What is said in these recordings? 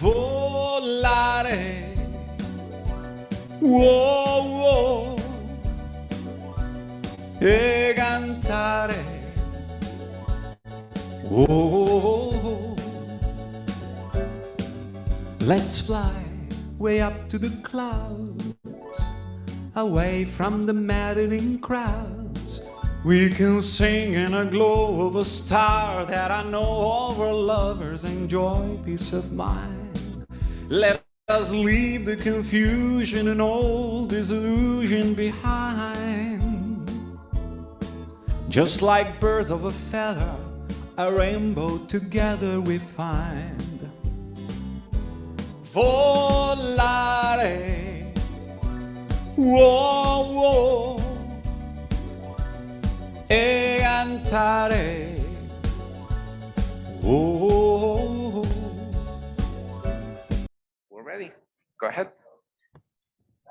volare, oh, oh, e cantare, oh, let's fly way up to the clouds, away from the maddening crowds. We can sing in a glow of a star that I know all our lovers enjoy peace of mind. Let us leave the confusion and all disillusion behind. Just like birds of a feather, a rainbow together we find. Volare, whoa, whoa, e cantare, oh. We're ready. Go ahead.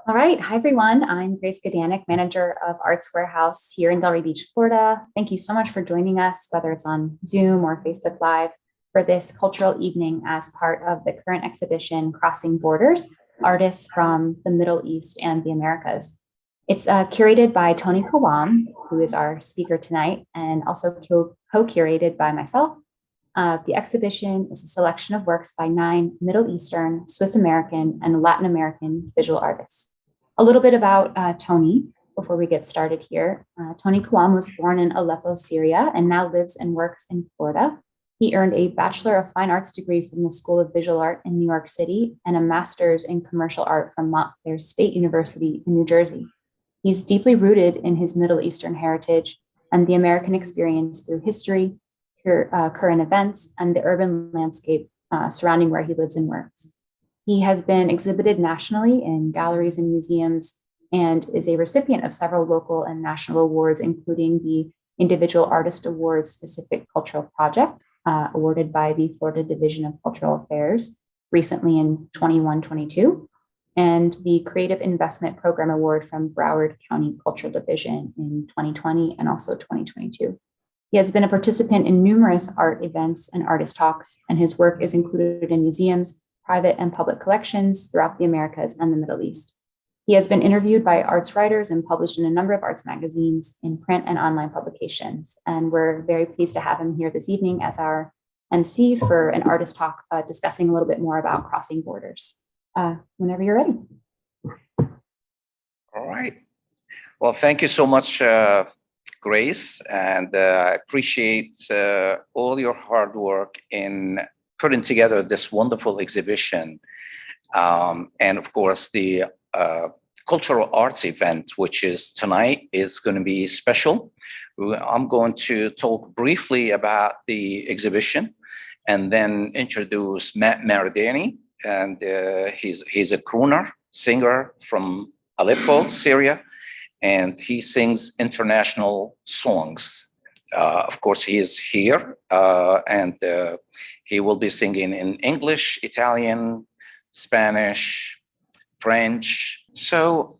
All right. Hi, everyone. I'm Grace Godanik, manager of Arts Warehouse here in Delray Beach, Florida. Thank you so much for joining us, whether it's on Zoom or Facebook Live, for this cultural evening as part of the current exhibition, Crossing Borders, Artists from the Middle East and the Americas. It's curated by Tony Kawam, who is our speaker tonight, and also co-curated by myself. The exhibition is a selection of works by 9 Middle Eastern, Swiss American, and Latin American visual artists. A little bit about Tony before we get started here. Tony Kawam was born in Aleppo, Syria, and now lives and works in Florida. He earned a Bachelor of Fine Arts degree from the School of Visual Art in New York City and a Master's in Commercial Art from Montclair State University in New Jersey. He's deeply rooted in his Middle Eastern heritage and the American experience through history, current events, and the urban landscape surrounding where he lives and works. He has been exhibited nationally in galleries and museums and is a recipient of several local and national awards, including the Individual Artist Awards Specific Cultural Project, awarded by the Florida Division of Cultural Affairs recently in 21-22, and the Creative Investment Program Award from Broward County Cultural Division in 2020 and also 2022. He has been a participant in numerous art events and artist talks, and his work is included in museums, private and public collections throughout the Americas and the Middle East. He has been interviewed by arts writers and published in a number of arts magazines in print and online publications. And we're very pleased to have him here this evening as our MC for an artist talk discussing a little bit more about crossing borders. Whenever you're ready. All right. Well, thank you so much, Grace, and I appreciate all your hard work in putting together this wonderful exhibition. And of course, the cultural arts event, which is tonight, is going to be special. I'm going to talk briefly about the exhibition and then introduce Matt Mardini. And he's a crooner, singer from Aleppo, Syria, and he sings international songs. Of course, he is here, and he will be singing in English, Italian, Spanish, French. So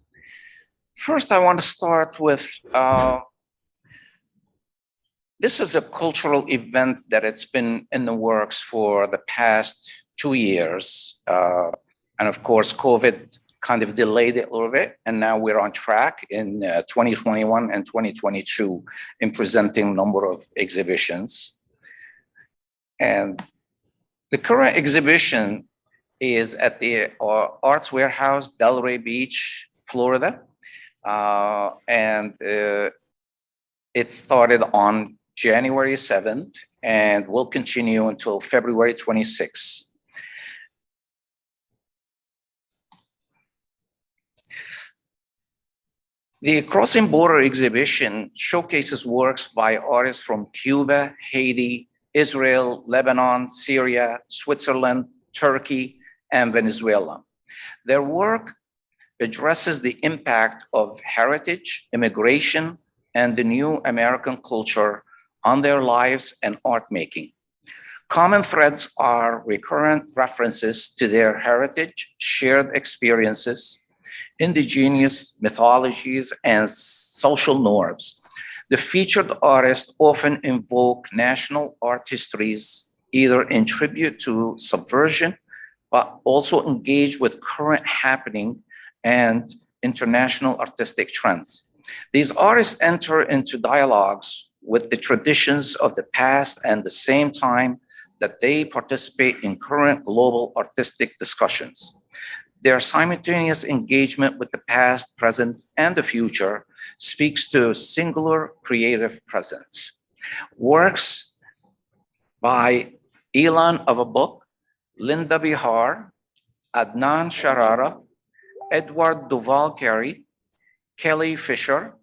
first, I want to start with, this is a cultural event that it's been in the works for the past 2 years. And of course, COVID kind of delayed it a little bit. And now we're on track in 2021 and 2022 in presenting a number of exhibitions. And the current exhibition is at the Arts Warehouse, Delray Beach, Florida. And it started on January 7th and will continue until February 26th. The Crossing Border exhibition showcases works by artists from Cuba, Haiti, Israel, Lebanon, Syria, Switzerland, Turkey, and Venezuela. Their work addresses the impact of heritage, immigration, and the new American culture on their lives and art making. Common threads are recurrent references to their heritage, shared experiences, indigenous mythologies, and social norms. The featured artists often invoke national art histories, either in tribute to subversion but also engage with current happening and international artistic trends. These artists enter into dialogues with the traditions of the past and at the same time that they participate in current global artistic discussions. Their simultaneous engagement with the past, present, and the future speaks to a singular creative presence. Works by Ilan of a Book, Linda Bihar, Adnan Sharara, Edward Duval Carey, Kelly Fisher,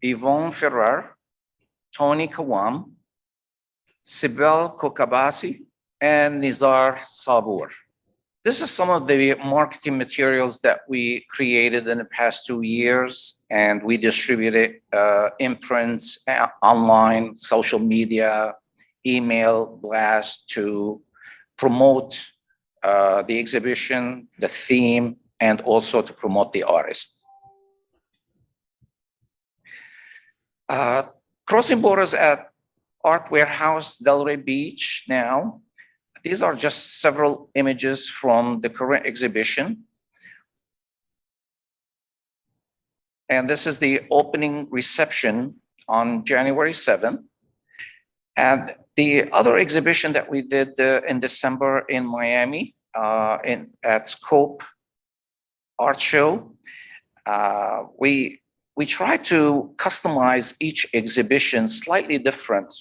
Yvonne Ferrer, Tony Kawam, Sibel Kokabasi, and Nizar Sabur. This is some of the marketing materials that we created in the past 2 years, and we distributed in prints, online, social media, email blast to promote the exhibition, the theme, and also to promote the artist. Crossing borders at Art Warehouse, Delray Beach now. These are just several images from the current exhibition. And this is the opening reception on January 7th. And the other exhibition that we did in December in Miami at Scope Art Show, we try to customize each exhibition slightly different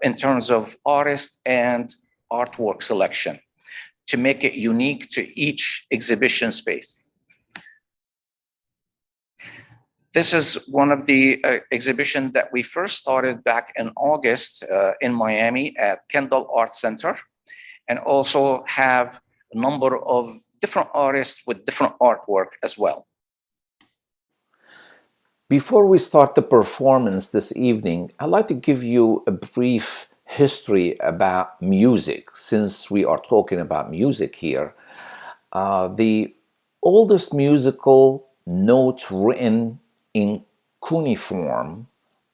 in terms of artist and artwork selection to make it unique to each exhibition space. This is one of the exhibitions that we first started back in August in Miami at Kendall Art Center, and also have a number of different artists with different artwork as well. Before we start the performance this evening, I'd like to give you a brief history about music, since we are talking about music here. The oldest musical note written in cuneiform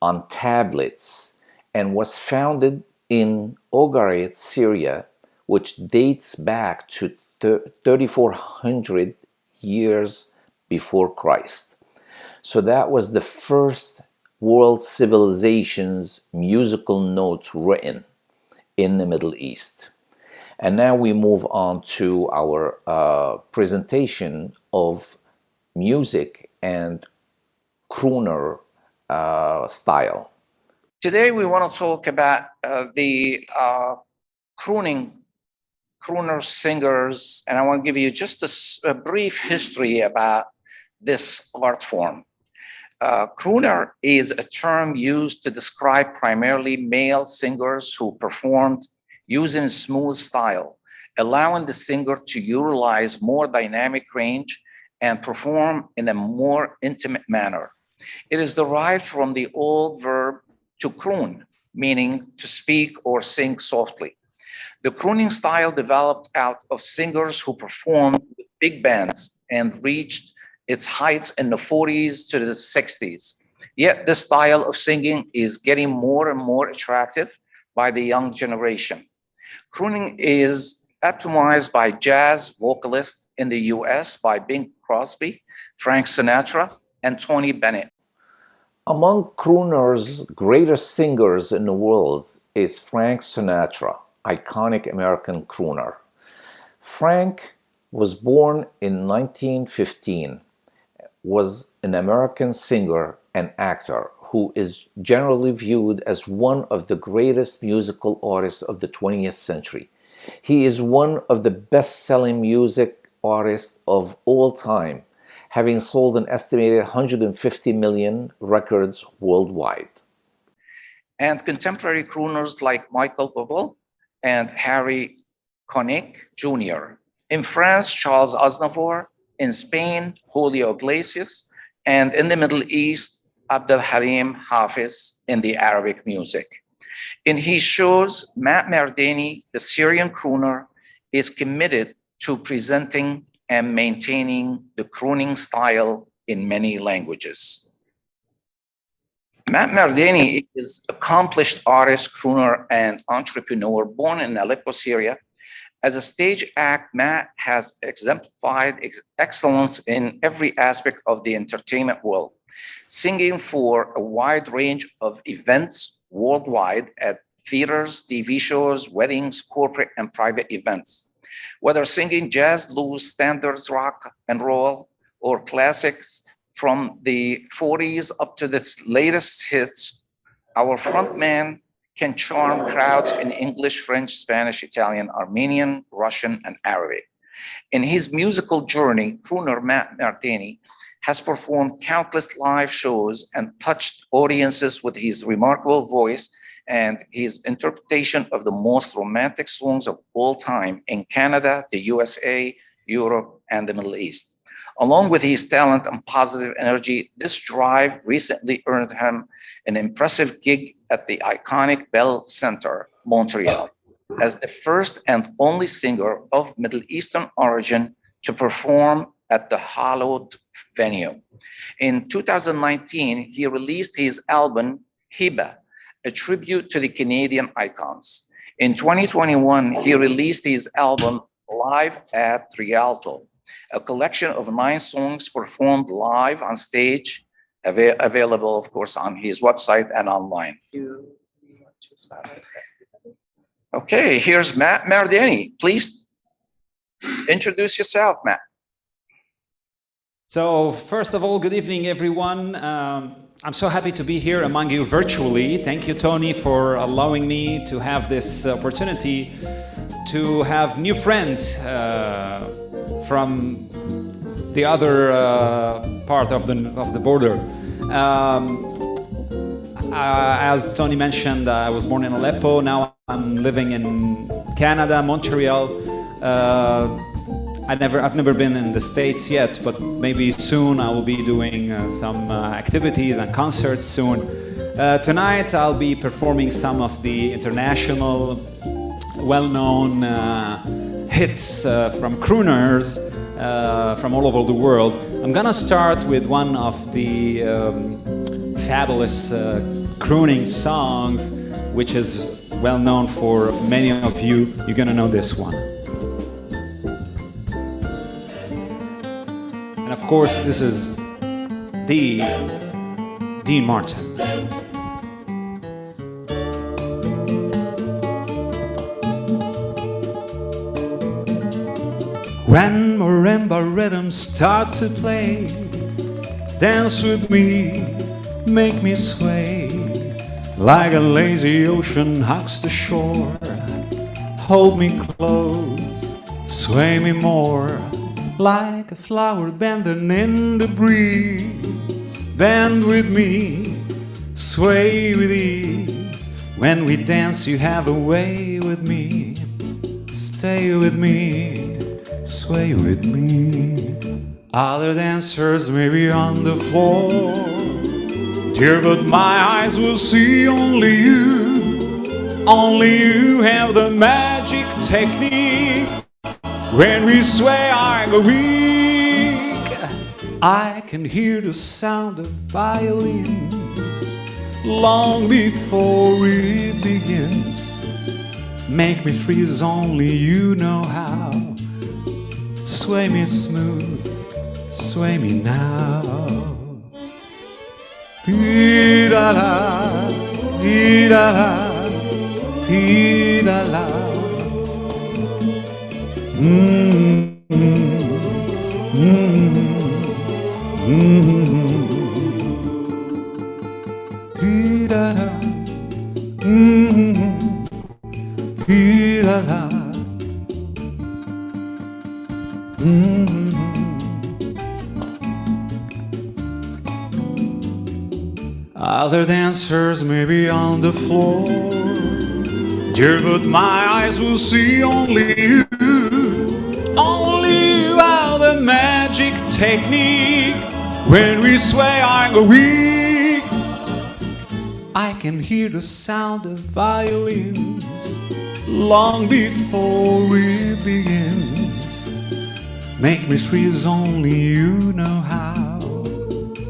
on tablets and was founded in Ugarit, Syria, which dates back to 3,400 years before Christ. So that was the first world civilization's musical notes written in the Middle East. And now we move on to our presentation of music and crooner style. Today we want to talk about the crooner singers, and I want to give you just a brief history about this art form. Crooner is a term used to describe primarily male singers who performed using smooth style, allowing the singer to utilize more dynamic range and perform in a more intimate manner. It is derived from the old verb to croon, meaning to speak or sing softly. The crooning style developed out of singers who performed with big bands and reached its heights in the 40s to the 60s. Yet this style of singing is getting more and more attractive by the young generation. Crooning is epitomized by jazz vocalists in the US by Bing Crosby, Frank Sinatra, and Tony Bennett. Among crooners' greatest singers in the world is Frank Sinatra, iconic American crooner. Frank was born in 1915, was an American singer and actor who is generally viewed as one of the greatest musical artists of the 20th century. He is one of the best-selling music artists of all time, having sold an estimated 150 million records worldwide. And contemporary crooners like Michael Bublé and Harry Connick Jr. In France, Charles Aznavour. In Spain, Julio Iglesias. And in the Middle East, Abdel Halim Hafiz in the Arabic music. In his shows, Matt Mardini, the Syrian crooner, is committed to presenting and maintaining the crooning style in many languages. Matt Mardini is an accomplished artist, crooner, and entrepreneur born in Aleppo, Syria, As a stage act, Matt has exemplified excellence in every aspect of the entertainment world, singing for a wide range of events worldwide at theaters, TV shows, weddings, corporate and private events. Whether singing jazz, blues, standards, rock and roll, or classics from the 40s up to the latest hits, our frontman can charm crowds in English, French, Spanish, Italian, Armenian, Russian, and Arabic. In his musical journey, crooner Matt Mardini has performed countless live shows and touched audiences with his remarkable voice and his interpretation of the most romantic songs of all time in Canada, the USA, Europe, and the Middle East. Along with his talent and positive energy, this drive recently earned him an impressive gig at the iconic Bell Center, Montreal, as the first and only singer of Middle Eastern origin to perform at the hallowed venue. In 2019, he released his album, Hiba, a tribute to the Canadian icons. In 2021, he released his album, Live at Rialto, a collection of 9 songs performed live on stage, available, of course, on his website and online. Okay, here's Matt Mardini. Please introduce yourself, Matt. So first of all, good evening, everyone. I'm so happy to be here among you virtually. Thank you, Tony, for allowing me to have this opportunity to have new friends from the other part of the border. As Tony mentioned, I was born in Aleppo. Now I'm living in Canada, Montreal. I've never been in the States yet, but maybe soon I will be doing some activities and concerts soon. Tonight I'll be performing some of the international well-known hits from crooners from all over the world. I'm gonna start with one of the fabulous crooning songs, which is well known for many of you. You're gonna know this one. And of course, this is the Dean Martin. When marimba rhythms start to play, dance with me, make me sway, like a lazy ocean hugs the shore. Hold me close, sway me more, like a flower bending in the breeze. Bend with me, sway with ease. When we dance, you have a way with me. Stay with me, sway with me. Other dancers may be on the floor, dear, but my eyes will see only you. Only you have the magic technique. When we sway, I go weak. I can hear the sound of violins long before it begins. Make me freeze, only you know how. Sway me smooth, sway me now. Dee-da-la, dee-da-la, dee-da-la. Dee-da-la, dee-da-la. Other dancers may be on the floor, dear, but my eyes will see only you. Only you have the magic technique. When we sway, I go weak. I can hear the sound of violins long before it begins. Make me freeze, only you know how.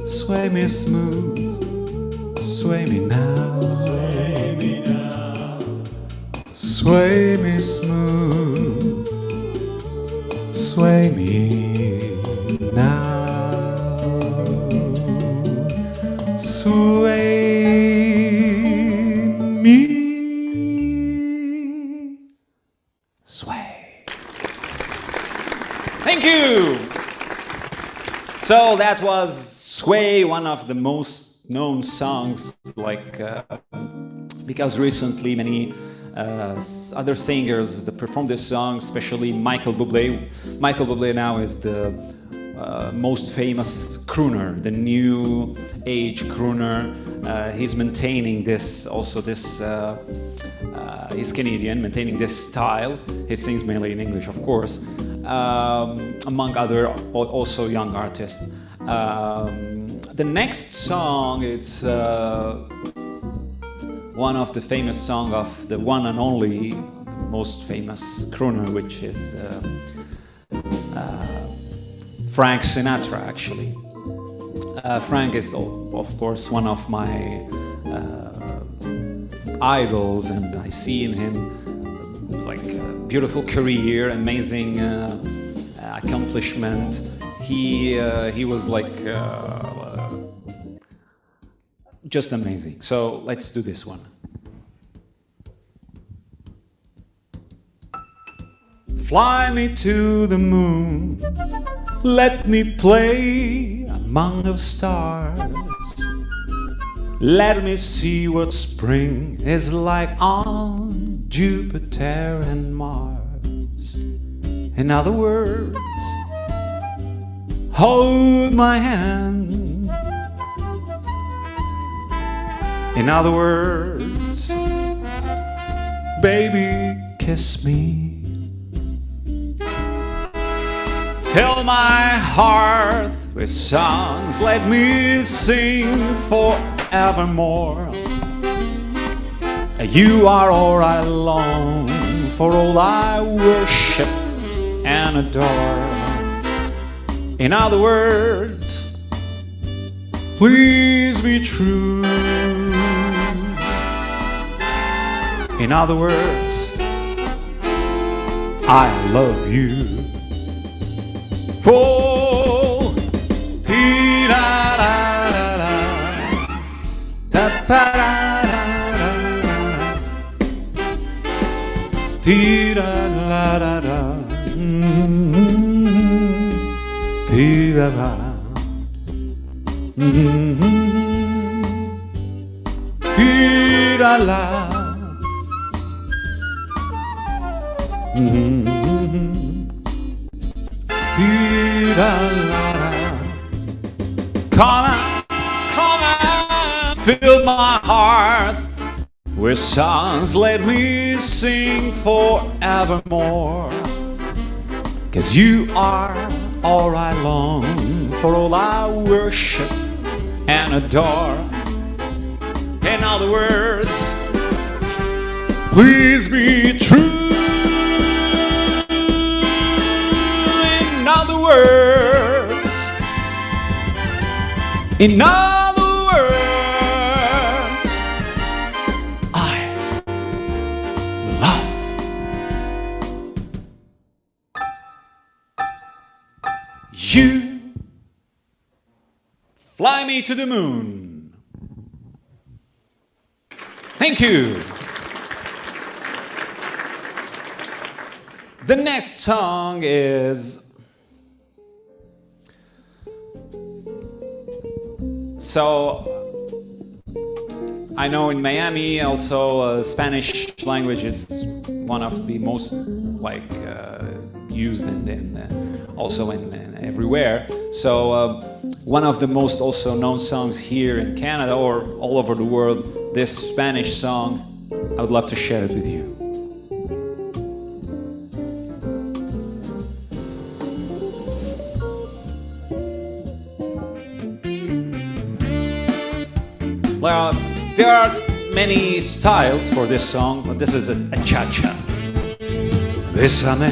Sway me smooth, sway me now. Sway me now. Sway me smooth, me. Sway. Thank you. So that was Sway, one of the most known songs, because recently many other singers that perform this song, especially Michael Bublé. Michael Bublé now is the most famous crooner, the new age crooner. He's maintaining this, he's Canadian, maintaining this style. He sings mainly in English, of course, among other also young artists. The next song, it's one of the famous songs of the one and only most famous crooner, which is Frank Sinatra, actually. Frank is, of course, one of my idols, and I see in him like a beautiful career, amazing accomplishment. He was like just amazing. So let's do this one. Fly me to the moon, let me play among the stars. Let me see what spring is like on Jupiter and Mars. In other words, hold my hand. In other words, baby, kiss me. Fill my heart with songs, let me sing forevermore. You are all I long for, all I worship and adore. In other words, please be true. In other words, I love you. Oh, dee-da-da-da-da, da-pa-da-da-da-da, dee-da-da-da-da, dee-da-da, dee-da-la, come on, fill my heart with songs, let me sing forevermore. 'Cause you are all I long for, all I worship and adore. In other words, please be true. In other words, in other words, I love you. Fly me to the moon. Thank you. The next song is, so I know in Miami also Spanish language is one of the most used and also in everywhere. So one of the most also known songs here in Canada or all over the world, this Spanish song, I would love to share it with you. Well, there are many styles for this song, but this is a cha-cha. Bésame,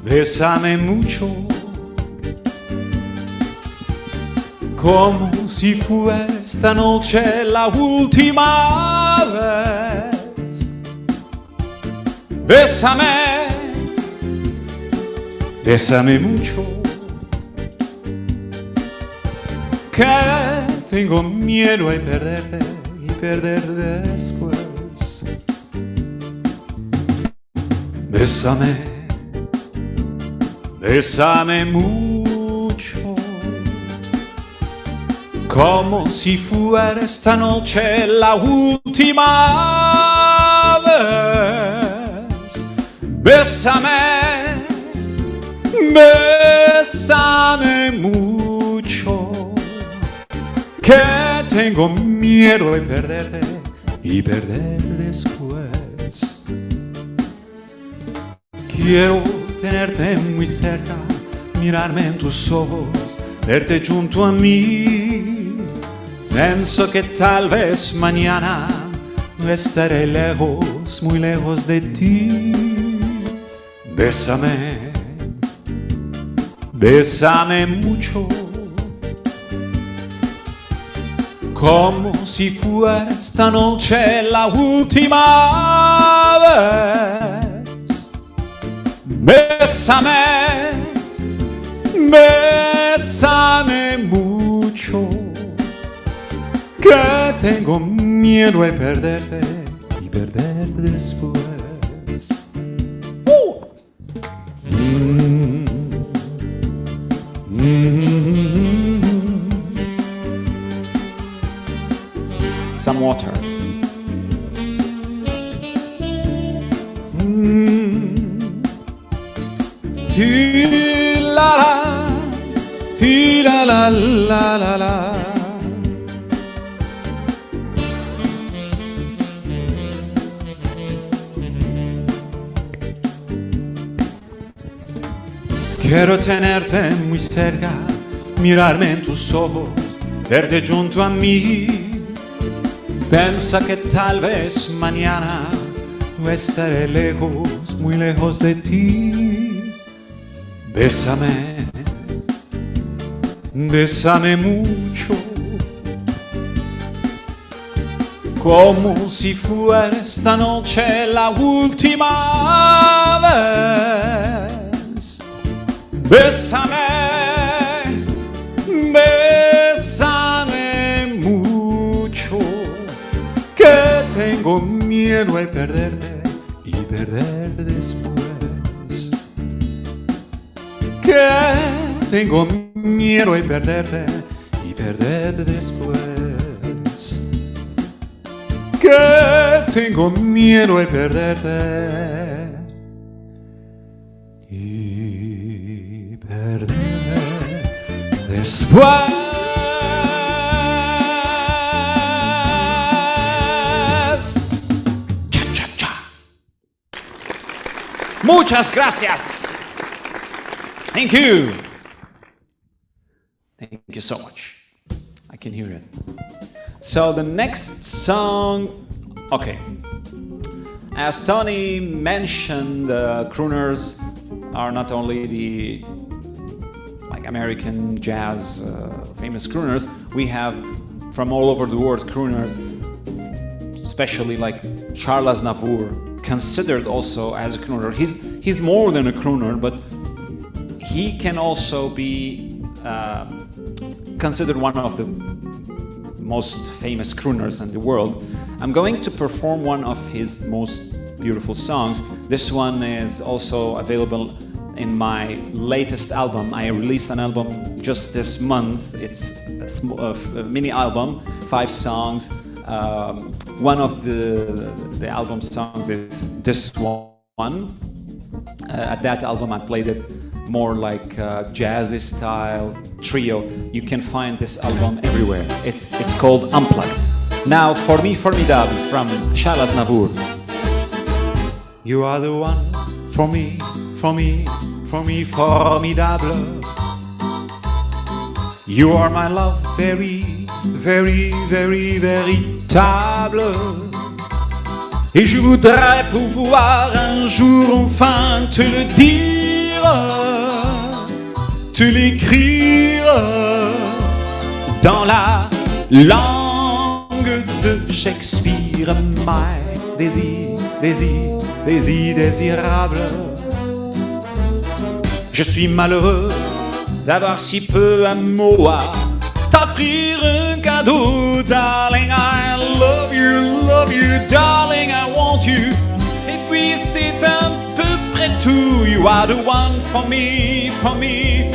bésame mucho, como si fuera esta noche la última vez. Bésame, bésame mucho, que tengo miedo de perderte y perder después. Bésame, bésame mucho, como si fuera esta noche la última vez. Bésame, bésame mucho, que tengo miedo de perderte y perder después. Quiero tenerte muy cerca, mirarme en tus ojos, verte junto a mí. Pienso que tal vez mañana no estaré lejos, muy lejos de ti. Bésame, bésame mucho, como si fuera esta noche la última vez. Bésame, bésame mucho, que tengo miedo de perderte y perderte después. Some water. Ti-la-la, ti-la-la-la-la-la. Quiero tenerte muy cerca, mirarme en tus ojos, verte junto a mí. Piensa que tal vez mañana no estaré lejos, muy lejos de ti. Bésame, bésame mucho, como si fuera esta noche la última vez. Bésame, bésame mucho, que tengo miedo de perderte y perderte después. Que tengo miedo de perderte y perderte después. Que tengo miedo de perderte y perderte después. Cha, cha, cha. Muchas gracias. Thank you. Thank you so much. I can hear it. So the next song, okay. As Tony mentioned, crooners are not only the like American jazz famous crooners. We have from all over the world crooners, especially like Charles Aznavour, considered also as a crooner. He's more than a crooner, but he can also be considered one of the most famous crooners in the world. I'm going to perform one of his most beautiful songs. This one is also available in my latest album. I released an album just this month. It's a mini album, 5 songs. One of the album songs is this one. At that album I played it more like jazzy style trio. You can find this album everywhere. It's called Unplugged. Now For Me Formidable from Charles Aznavour. You are the one for me, for me, for me formidable. You are my love very, very, very, véritable. Et je voudrais pouvoir un jour enfin te le dire, te l'écrire dans la langue de Shakespeare. My désir, désir, désir désirable. Je suis malheureux d'avoir si peu un mot à t'offrir un cadeau, darling, I love You are the one for me, formidable.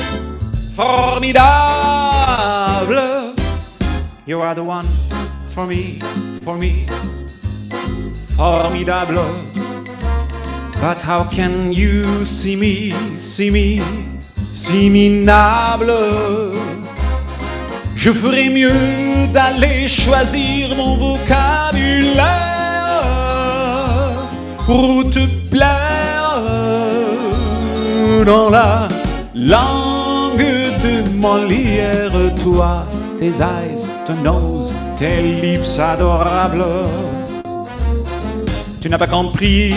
You are the one for me, formidable. But how can you see me, minable? Je ferais mieux d'aller choisir mon vocabulaire pour te plaire dans la langue de Molière. Toi, tes eyes, ton nose, tes lips adorables. Tu n'as pas compris,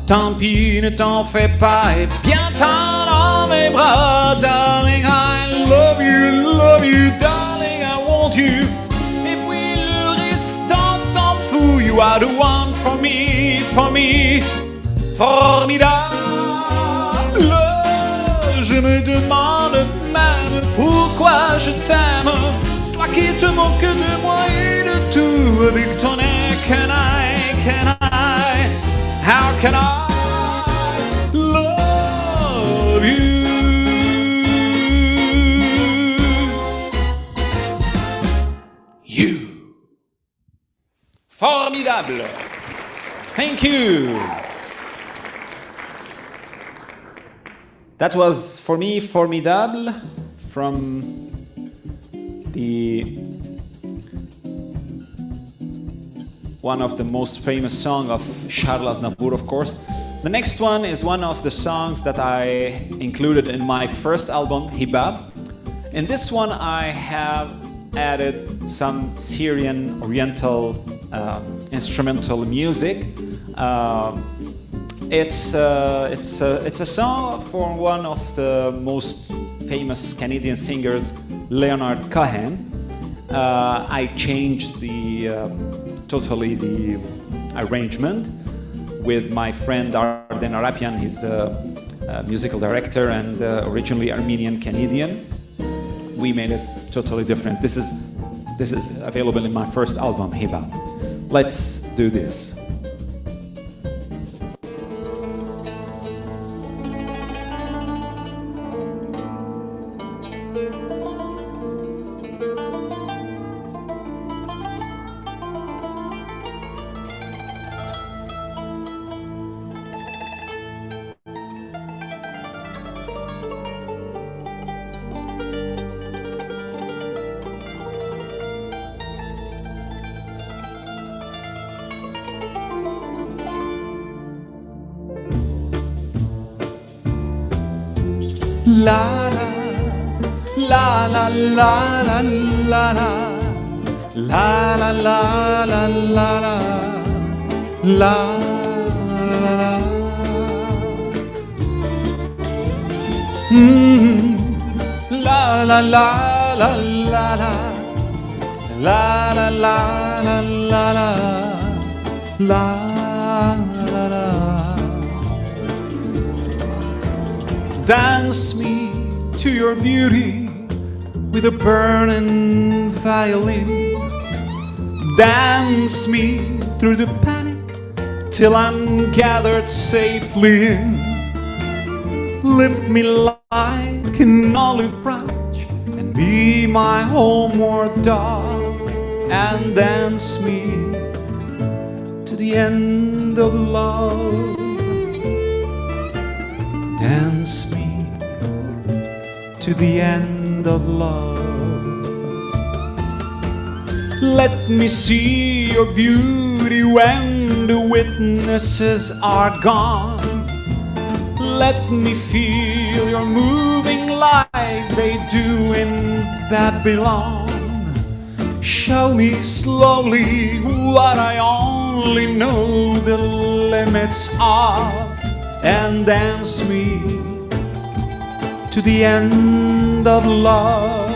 tant pis, ne t'en fais pas et viens-t'en dans mes bras, darling. I love you, darling, I want you. Et puis le restant s'en fout. You are the one for me, formidable. Je me demande même pourquoi je t'aime. Toi qui te moques de moi et de tout avec ton air. How can I love you? You. Formidable. Thank you. That was for me formidable from the one of the most famous songs of Charles Aznavour, of course. The next one is one of the songs that I included in my first album, Hibab. In this one, I have added some Syrian Oriental instrumental music. It's a song for one of the most famous Canadian singers, Leonard Cohen. I changed totally the arrangement with my friend Arden Arapian. He's a musical director and originally Armenian Canadian. We made it totally different. This is available in my first album, Hiba. Let's do this. La la la la la la la la la la la la la la. La la la la la la la la la la la la la. Dance me to your beauty with a burning violin. Dance me through the panic till I'm gathered safely in. Lift me like an olive branch and be my homeward dove, and dance me to the end of love. Dance me to the end of love. Let me see your beauty when the witnesses are gone. Let me feel your moving like they do in Babylon. Show me slowly what I only know the limits of, and dance me to the end of love.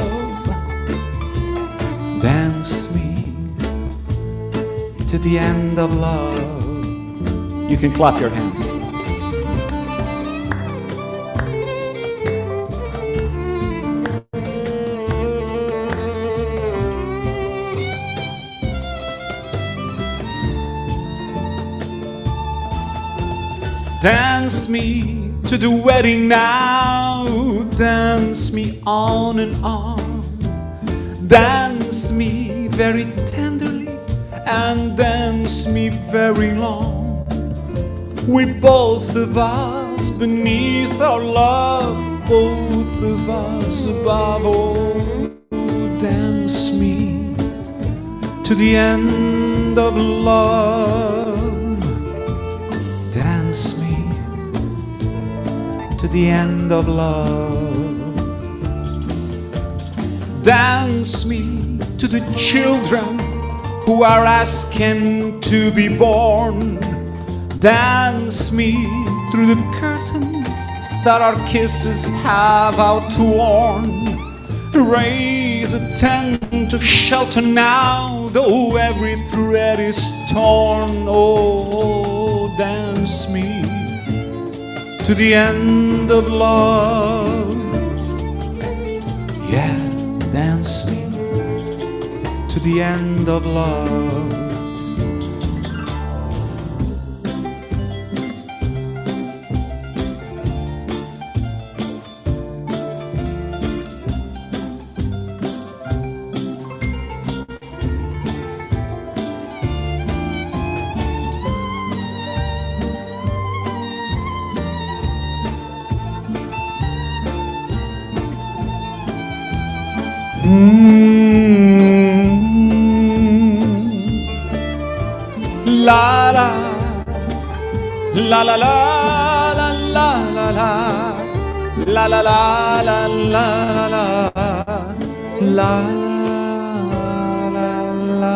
Dance me to the end of love. You can clap your hands. Dance me to the wedding now. Dance me on and on. Dance me very tenderly and dance me very long. We both of us beneath our love, both of us above all. Dance me to the end of love. Dance me to the end of love. Dance me to the children who are asking to be born. Dance me through the curtains that our kisses have outworn. Raise a tent of shelter now, though every thread is torn. Oh, dance me to the end of love. Yeah, dance me to the end of love. La la la la la la la la la la la la la la.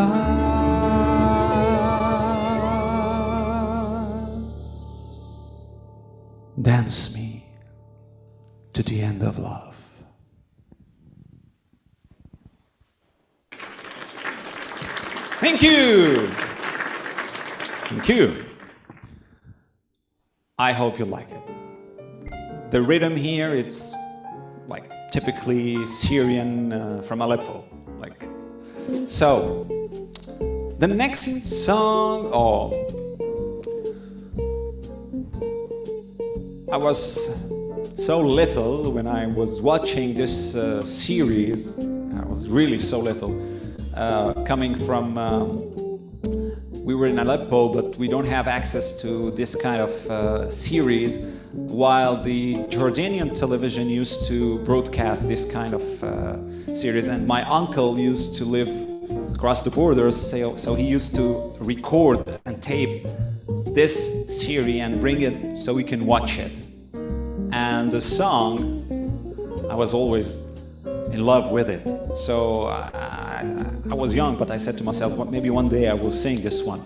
Dance me to the end of love. Thank you. Thank you. I hope you like it. The rhythm here, it's like typically Syrian from Aleppo. So, the next song, I was so little when I was watching this series. I was really so little. Coming from, we were in Aleppo, but we don't have access to this kind of series, while the Jordanian television used to broadcast this kind of series, and my uncle used to live across the borders, so he used to record and tape this series and bring it so we can watch it. And the song, I was always in love with it. So I was young, but I said to myself, well, maybe one day I will sing this one.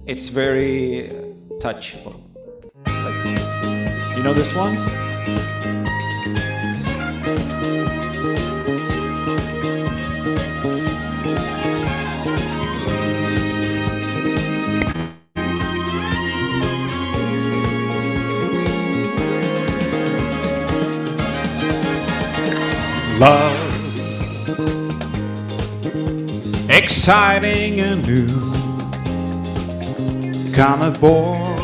It's very touchable. Let's see. You know this one? Love, exciting and new. Come aboard,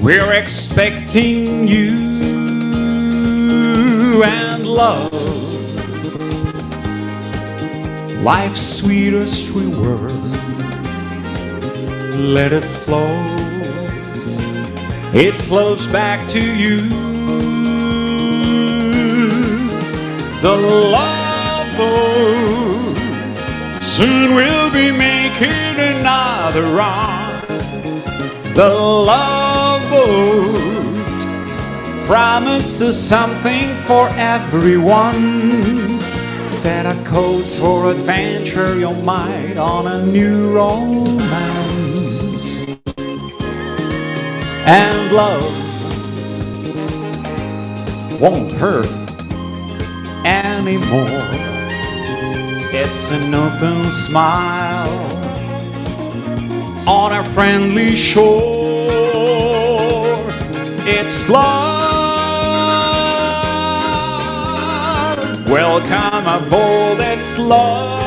we're expecting you. And love, life's sweetest reward. Let it flow, it flows back to you. The love boat soon will be making another run. The love boat promises something for everyone. Set a course for adventure, your mind on a new romance. And love won't hurt anymore. It's an open smile on a friendly shore. It's love. Welcome aboard, it's love.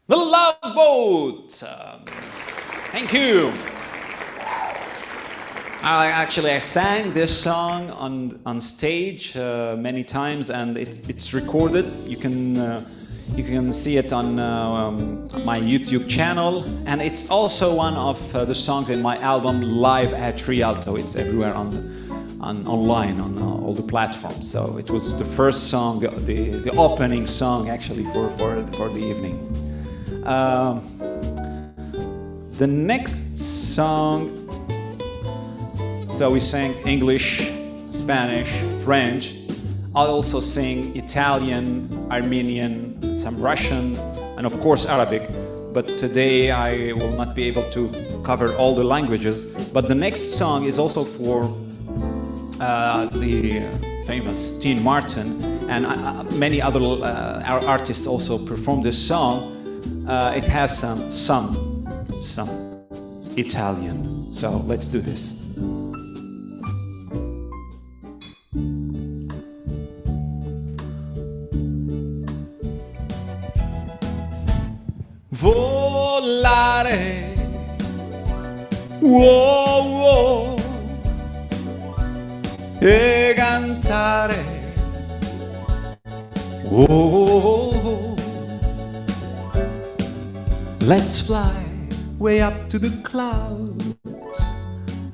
The love Boat. Thank you. I sang this song on stage many times, and it's recorded. You can see it on my YouTube channel, and it's also one of the songs in my album Live at Rialto. It's everywhere online on all the platforms. So it was the first song, the opening song actually for the evening. The next song, so we sang English, Spanish, French. I also sing Italian, Armenian, some Russian, and of course Arabic. But today I will not be able to cover all the languages. But the next song is also for the famous Dean Martin, and many other artists also perform this song. It has some Italian. So let's do this. Volare, oh, e cantare, oh. Let's fly way up to the clouds,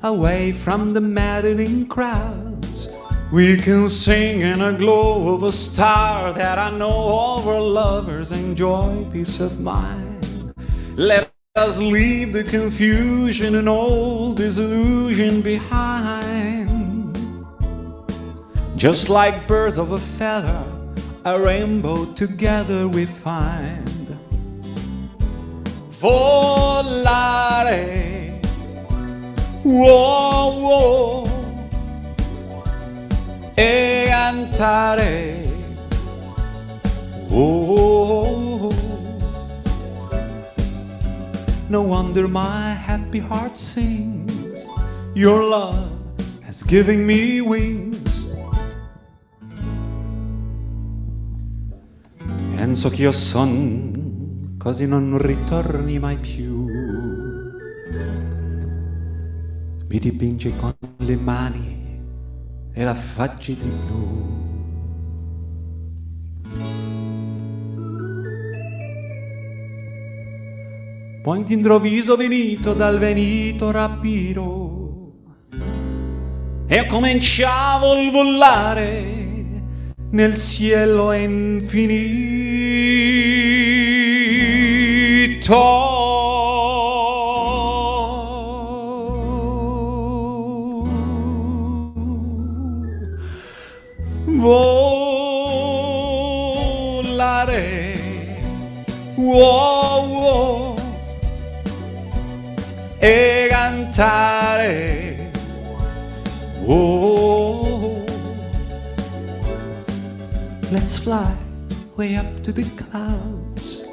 away from the maddening crowds. We can sing in a glow of a star that I know all our lovers enjoy peace of mind. Let us leave the confusion and all disillusion behind. Just like birds of a feather, a rainbow together we find. Volare, whoa, whoa, e cantare, oh. No wonder my happy heart sings. Your love has given me wings. Penso che io son così non ritorni mai più. Mi dipingi con le mani e la facci di blu. Poi d'improvviso venito dal Veneto rapito e cominciavo il volare nel cielo infinito. Volare, wow, wow, e cantare, oh. Let's fly way up to the clouds,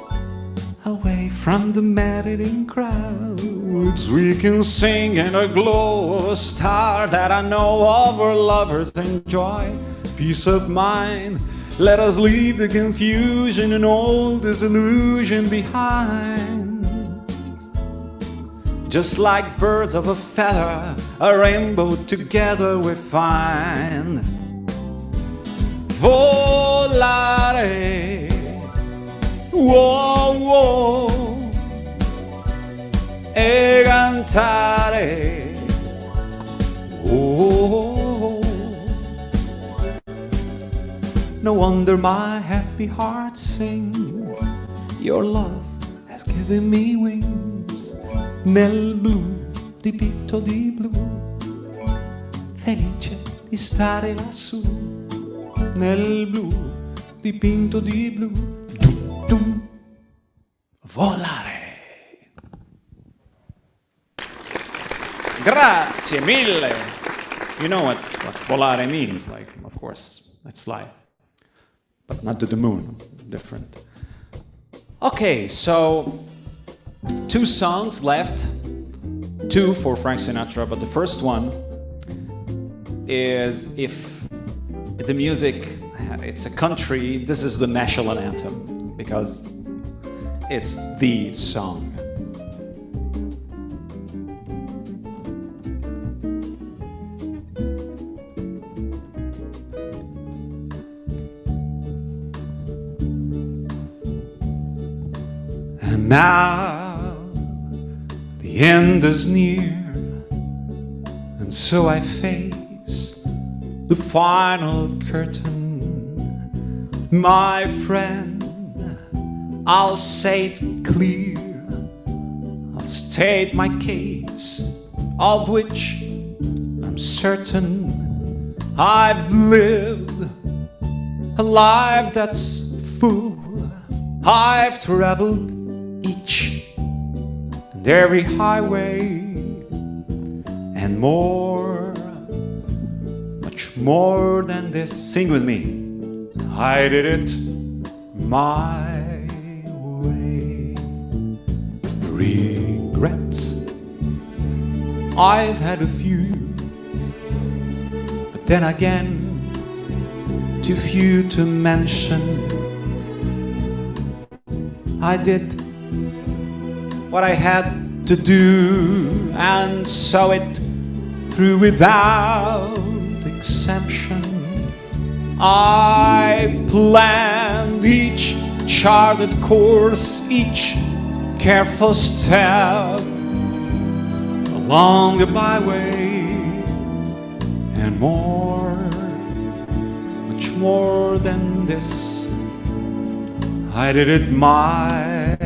away from the maddening crowds. We can sing in a glow of a star that I know all our lovers enjoy peace of mind. Let us leave the confusion and all disillusion behind. Just like birds of a feather, a rainbow together we find. Volare, whoa, whoa, e cantare, oh. No wonder my happy heart sings. Your love has given me wings. Nel blu, dipinto di blu, felice di stare lassù. Nel blu, dipinto di blu, dum, dum, volare. Grazie mille. You know what volare means, like, of course, let's fly. But not to the moon, different. Okay, so 2 songs left, 2 for Frank Sinatra, but the first one is, if the music, it's a country, this is the national anthem, because It's the song. And now the end is near, and so I face the final curtain. My friend, I'll say it clear, I'll state my case, of which I'm certain. I've lived a life that's full. I've traveled each and every highway and more, much more than this. Sing with me. I did it my way. Regrets, I've had a few, but then again, too few to mention. I did what I had to do and saw it through without exception. I planned each charted course, each careful step along the byway, and more, much more than this. I did it my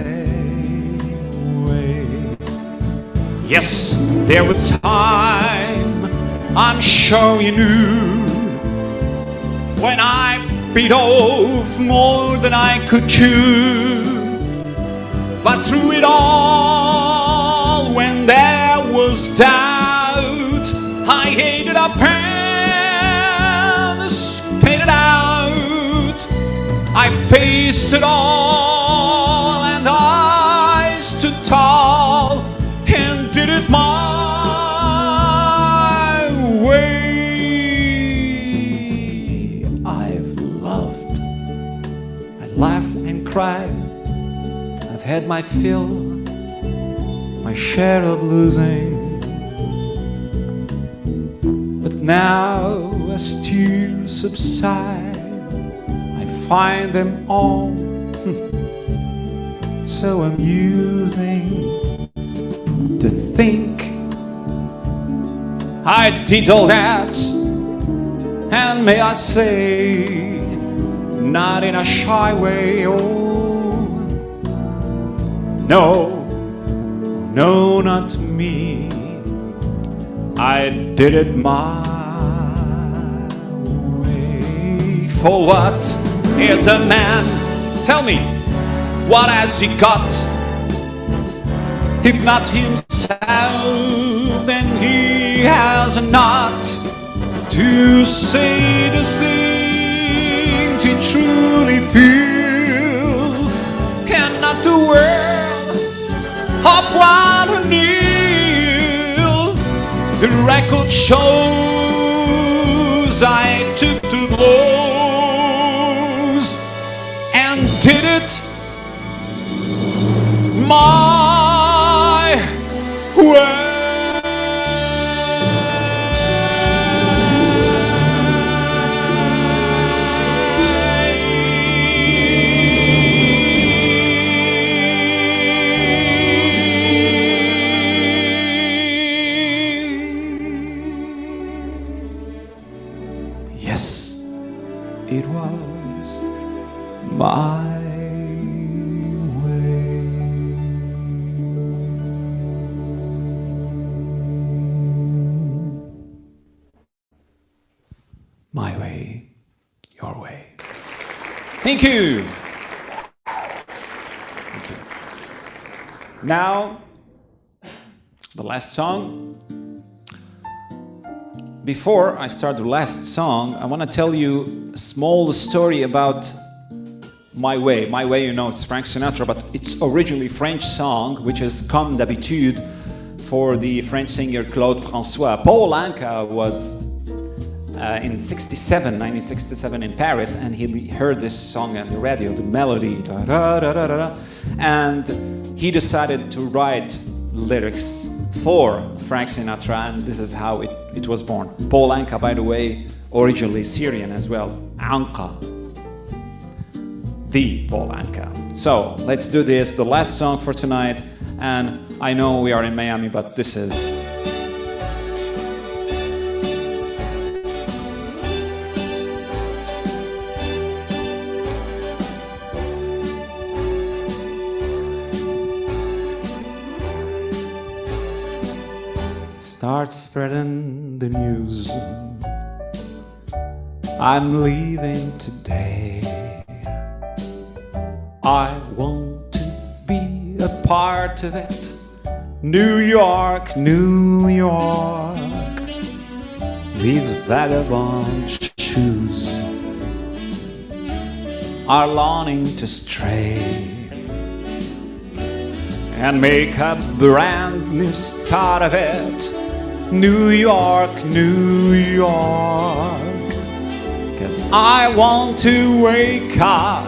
way. Yes, there were times, I'm sure you knew, when I bit off more than I could chew. But through it all, when there was doubt, I ate it up and spit it out. I faced it all, and I stood tall and did it my way. I've loved, I laughed and cried. I've had my fill, my share of losing. But now, as tears subside, find them all so amusing to think I did all that, and may I say, not in a shy way. Oh, no, no, not me. I did it my way. For what is a man? Tell me, what has he got? If not himself, then he has not to say the things he truly feels, and not the world of what he kneels. The record shows I took to blows and did it my way. Yes, it was my way. My way, your way. Thank you. Thank you. Now, the last song. Before I start the last song, I want to tell you a small story about My Way. My Way, you know, it's Frank Sinatra, but it's originally a French song, which is Comme d'habitude for the French singer Claude François. Paul Anka was in 1967 in Paris, and he heard this song on the radio, the melody, da, da, da, da, da, and he decided to write lyrics for Frank Sinatra, and this is how it was born. Paul Anka, by the way, originally Syrian as well. Anka, the Paul Anka. So let's do this, the last song for tonight, and I know we are in Miami, but this is start spreading the news. I'm leaving today. I want to be a part of it. New York, New York. These vagabond shoes are longing to stray and make a brand new start of it. New York, New York. 'Cause I want to wake up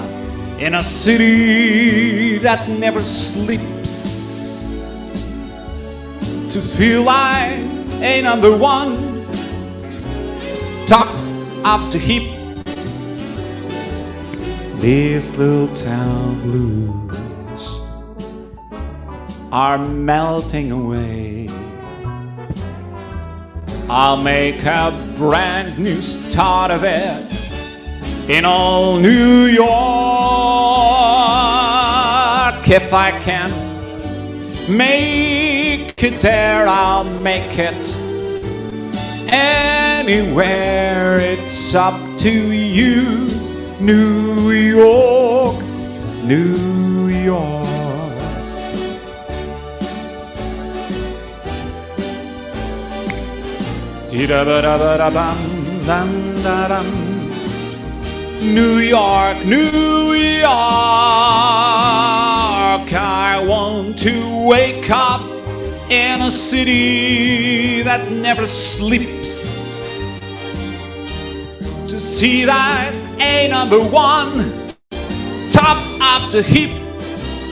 in a city that never sleeps, to feel like a number one, top after hip. These little town blues are melting away. I'll make a brand new start of it in all New York. If I can make it there, I'll make it anywhere. It's up to you. New York, New York. New York, New York. I want to wake up in a city that never sleeps, to see that a number one, top after hip,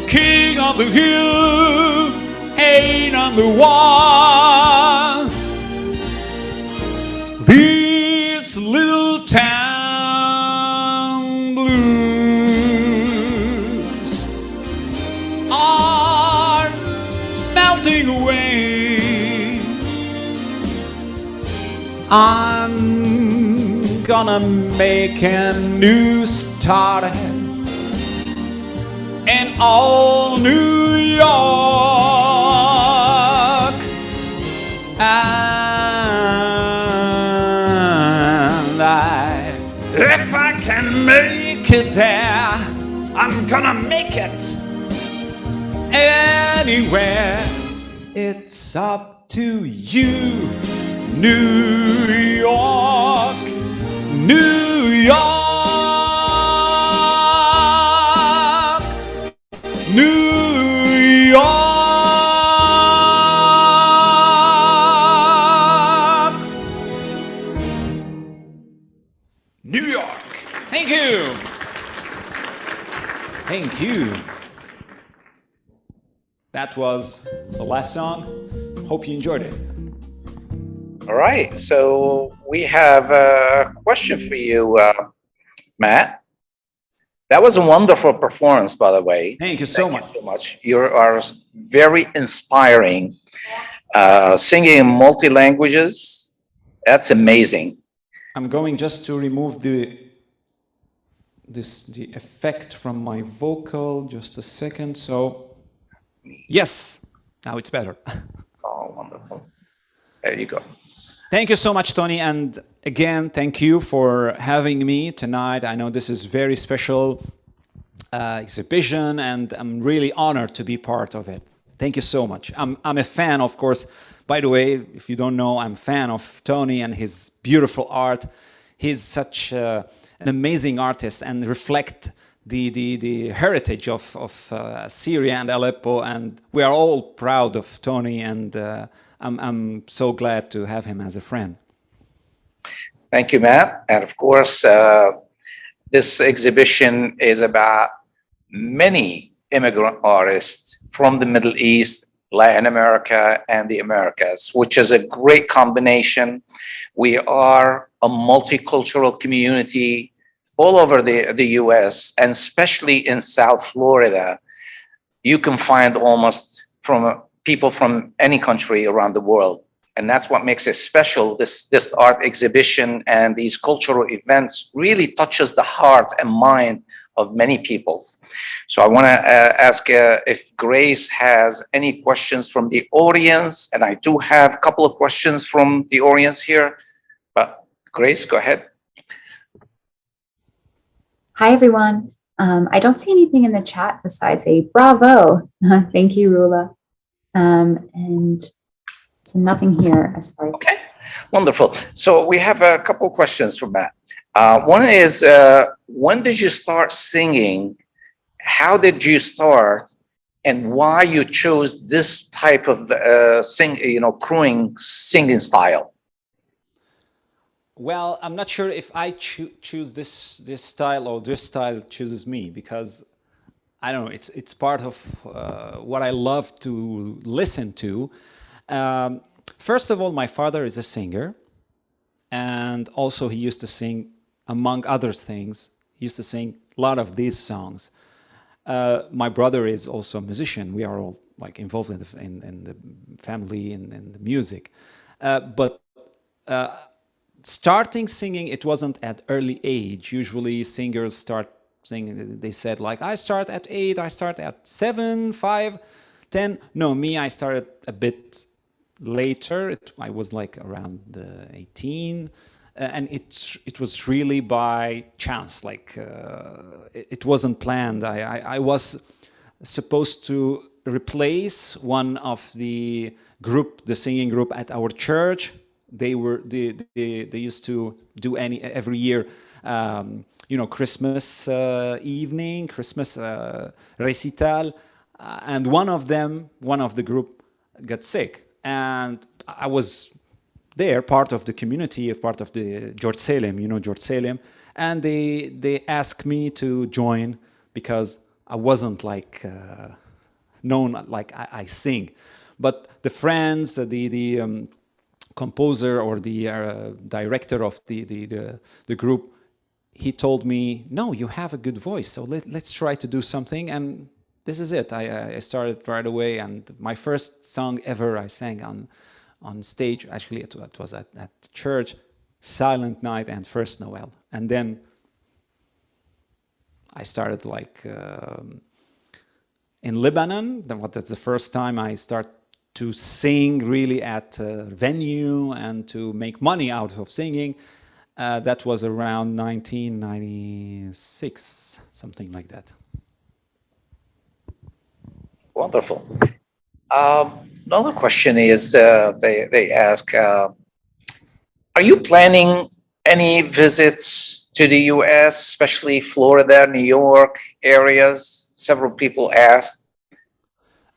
king of the hill, a number one. These little town blues are melting away. I'm gonna make a new start in all New York. If I can make it there, I'm gonna make it anywhere. It's up to you. New York, New York, New York. New York. Thank you. Thank you. That was the last song. Hope you enjoyed it. All right. So we have a question for you, Matt. That was a wonderful performance, by the way. Thank you so much. Thank you so much. You are very inspiring. Singing in multi-languages, that's amazing. I'm going just to remove the effect from my vocal. Just a second. So, yes, now it's better. Oh, wonderful. There you go. Thank you so much, Tony. And again, thank you for having me tonight. I know this is very special exhibition, and I'm really honored to be part of it. Thank you so much. I'm a fan, of course. By the way, if you don't know, I'm a fan of Tony and his beautiful art. He's such an amazing artist and reflect the heritage of Syria and Aleppo. And we are all proud of Tony, and I'm so glad to have him as a friend. Thank you, Matt. And of course, this exhibition is about many immigrant artists from the Middle East, Latin America, and the Americas, which is a great combination. We are a multicultural community all over the US, and especially in South Florida. You can find almost from people from any country around the world. And that's what makes it special. This art exhibition and these cultural events really touches the heart and mind of many peoples. So I want to ask if Grace has any questions from the audience, and I do have a couple of questions from the audience here. But Grace, go ahead. Hi, everyone. I don't see anything in the chat besides a bravo. Thank you, Rula. And so nothing here as far as. Okay, wonderful. So we have a couple of questions for Matt. One is, when did you start singing? How did you start? And why you chose this type of crooning singing style? Well, I'm not sure if I choose this style or this style chooses me, because I don't know. It's part of what I love to listen to. First of all, my father is a singer, and also he used to sing, among other things, he used to sing a lot of these songs. My brother is also a musician. We are all like involved in the family and in the music. But starting singing, it wasn't at early age. Usually singers start singing, they said like, I start at 8, I start at 7, 5, 10. No, me, I started a bit later. I was like around 18. And it was really by chance, like it wasn't planned. I was supposed to replace one of the singing group at our church. They used to do every year, Christmas evening, Christmas recital, and one of the group got sick, and I was there, part of the community, part of the George Salem, George Salem, and they asked me to join because I wasn't like known like I sing, but the friends, the composer or the director of the group, he told me, no, you have a good voice, so let's try to do something, and this is it. I started right away, and my first song ever I sang on stage, actually it was at church, Silent Night and First Noel. And then I started like in Lebanon. That's the first time I start to sing really at a venue and to make money out of singing. That was around 1996, something like that. Wonderful. Another question is, they ask, are you planning any visits to the US, especially Florida, New York areas? Several people ask.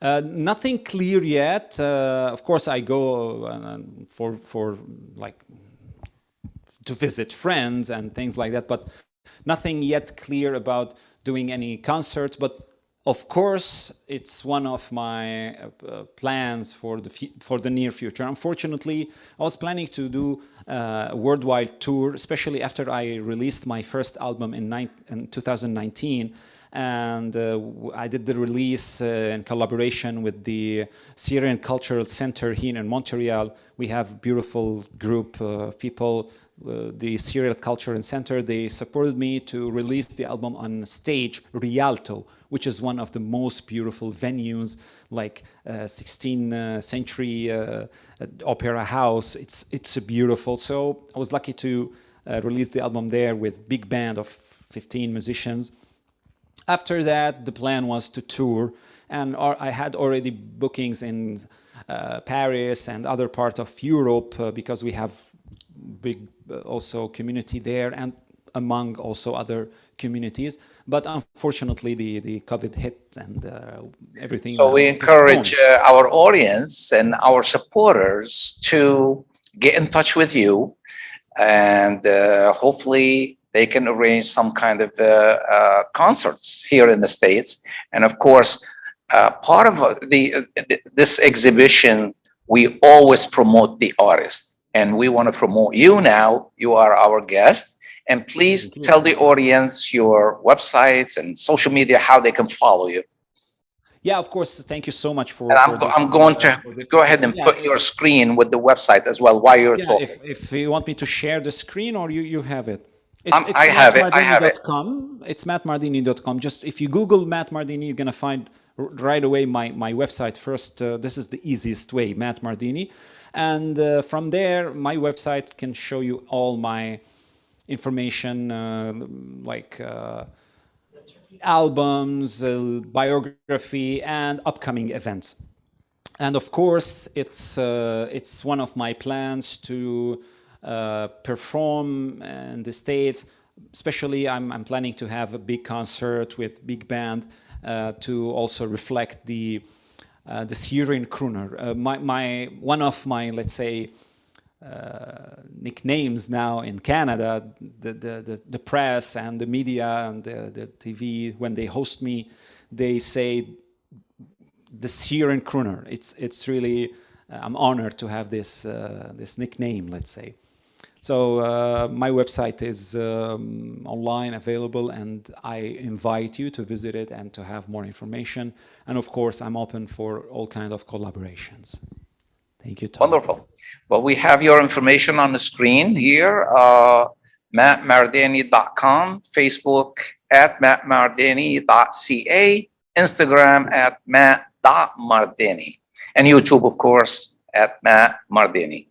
Nothing clear yet. Of course, I go for like to visit friends and things like that, but nothing yet clear about doing any concerts. But of course, it's one of my plans for the near future. Unfortunately, I was planning to do a worldwide tour, especially after I released my first album in 2019. And I did the release in collaboration with the Syrian Cultural Center here in Montreal. We have a beautiful group of people, the Syrian Cultural Center. They supported me to release the album on stage, Rialto, which is one of the most beautiful venues, like 16th century opera house. It's beautiful. So I was lucky to release the album there with big band of 15 musicians. After that, the plan was to tour, and I had already bookings in Paris and other parts of Europe because we have big also community there, and among also other communities. But unfortunately, the COVID hit and everything. So we encourage our audience and our supporters to get in touch with you. and hopefully they can arrange some kind of concerts here in the States. And of course, part of this exhibition, we always promote the artist, and we want to promote you now. You are our guest, and please tell the audience your websites and social media, how they can follow you. Yeah, of course. Thank you so much for. And this, I'm going to go ahead and yeah. put your screen with the website as well while you're Yeah, talking. if you want me to share the screen, or you have it. I have it. I have it. It's mattmardini.com. Just if you Google Matt Mardini, you're gonna find right away my website first. This is the easiest way, Matt Mardini, and from there, my website can show you all my information, like albums, biography, and upcoming events. And of course, it's one of my plans to perform in the States. Especially, I'm planning to have a big concert with big band to also reflect the Syrian crooner. One of my, let's say, nicknames now in Canada, the press and the media and the TV, when they host me, they say the Syrian crooner. It's really, I'm honored to have this nickname, let's say. So my website is online, available, and I invite you to visit it and to have more information. And of course, I'm open for all kinds of collaborations. Thank you, Tom. Wonderful. Well, we have your information on the screen here. mattmardini.com, Facebook at mattmardini.ca, Instagram at matt.mardini, and YouTube, of course, at Matt Mardini.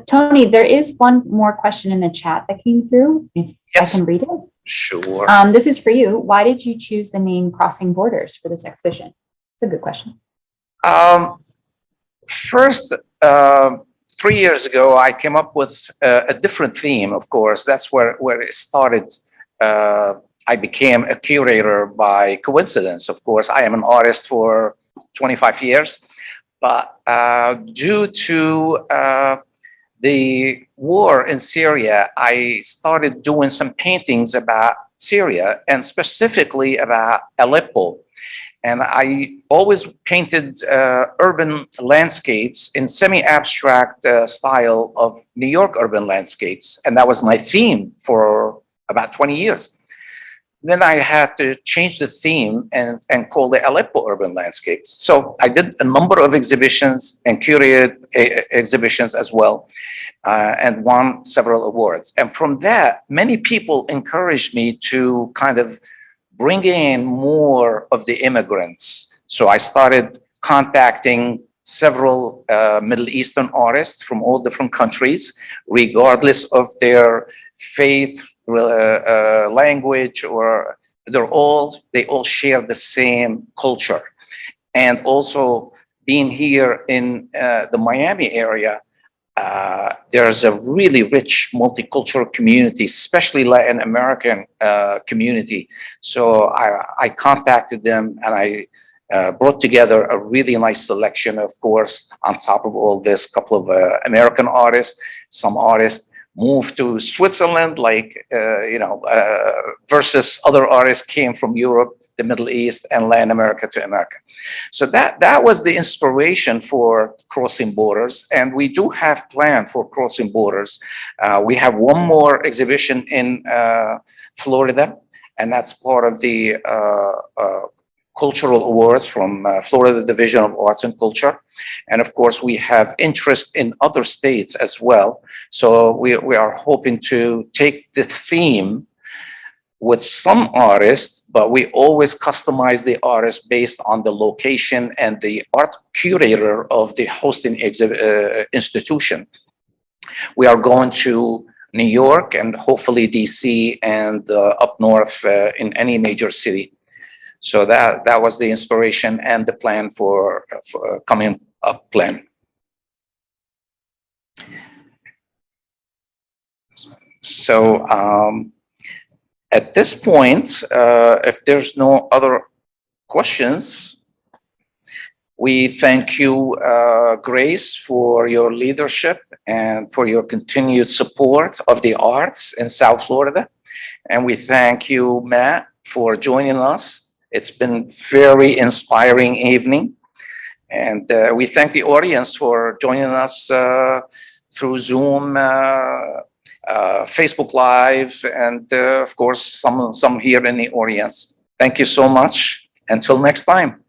Tony, there is one more question in the chat that came through. If Yes. I can read it. Sure. This is for you. Why did you choose the name Crossing Borders for this exhibition? It's a good question. First, 3 years ago, I came up with a different theme, of course. That's where it started. I became a curator by coincidence, of course. I am an artist for 25 years. But due to the war in Syria, I started doing some paintings about Syria and specifically about Aleppo. And I always painted urban landscapes in semi-abstract style of New York urban landscapes. And that was my theme for about 20 years. Then I had to change the theme and call the Aleppo urban landscapes. So I did a number of exhibitions and curated exhibitions as well, and won several awards. And from that, many people encouraged me to kind of bring in more of the immigrants. So I started contacting several Middle Eastern artists from all different countries, regardless of their faith, language, or they all share the same culture. And also being here in the Miami area, there's a really rich multicultural community, especially Latin American community. So I contacted them and I brought together a really nice selection, of course, on top of all this, couple of American artists, some artists moved to Switzerland, versus other artists came from Europe, the Middle East, and Latin America to America. So that was the inspiration for Crossing Borders, and we do have planned for Crossing Borders. We have one more exhibition in Florida, and that's part of the cultural awards from Florida Division of Arts and Culture. And of course, we have interest in other states as well. So we are hoping to take the theme with some artists, but we always customize the artist based on the location and the art curator of the hosting institution. We are going to New York and hopefully DC and up north in any major city. So that was the inspiration and the plan for coming up plan. So at this point, if there's no other questions, We thank you, Grace, for your leadership and for your continued support of the arts in South Florida. And we thank you, Matt, for joining us. It's been very inspiring evening. And we thank the audience for joining us through Zoom, Facebook Live, and of course, some here in the audience. Thank you so much. Until next time.